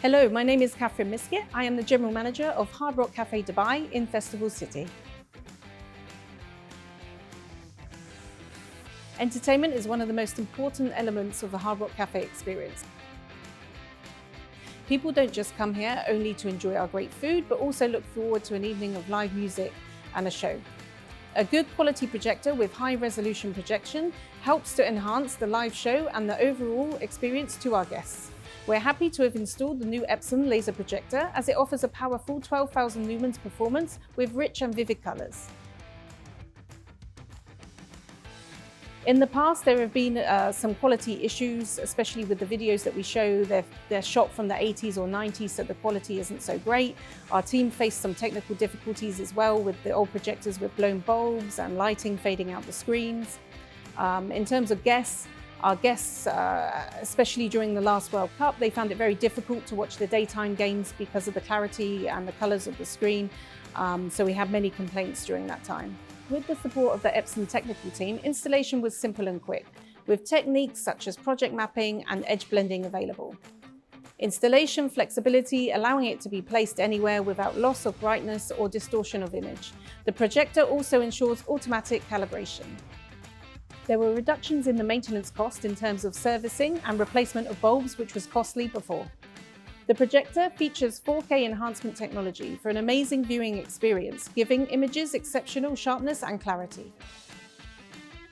Hello, my name is Catherine Miskett. I am the General Manager of Hard Rock Cafe Dubai in Festival City. Entertainment is one of the most important elements of the Hard Rock Cafe experience. People don't just come here only to enjoy our great food, but also look forward to an evening of live music and a show. A good quality projector with high resolution projection helps to enhance the live show and the overall experience to our guests. We're happy to have installed the new Epson laser projector as it offers a powerful 12,000 lumens performance with rich and vivid colours. In the past, there have been some quality issues, especially with the videos that we show. They're shot from the 80s or 90s, so the quality isn't so great. Our team faced some technical difficulties as well with the old projectors with blown bulbs and lighting fading out the screens. In terms of guests, our guests, especially during the last World Cup, they found it very difficult to watch the daytime games because of the clarity and the colours of the screen. So we had many complaints during that time. With the support of the Epson technical team, installation was simple and quick, with techniques such as project mapping and edge blending available. Installation flexibility, allowing it to be placed anywhere without loss of brightness or distortion of image. The projector also ensures automatic calibration. There were reductions in the maintenance cost in terms of servicing and replacement of bulbs, which was costly before. The projector features 4K enhancement technology for an amazing viewing experience, giving images exceptional sharpness and clarity.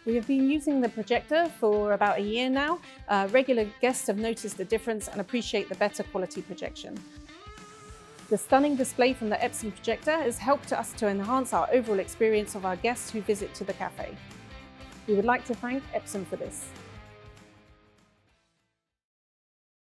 We have been using the projector for about a year now. Regular guests have noticed the difference and appreciate the better quality projection. The stunning display from the Epson projector has helped us to enhance our overall experience of our guests who visit to the cafe. We would like to thank Epson for this.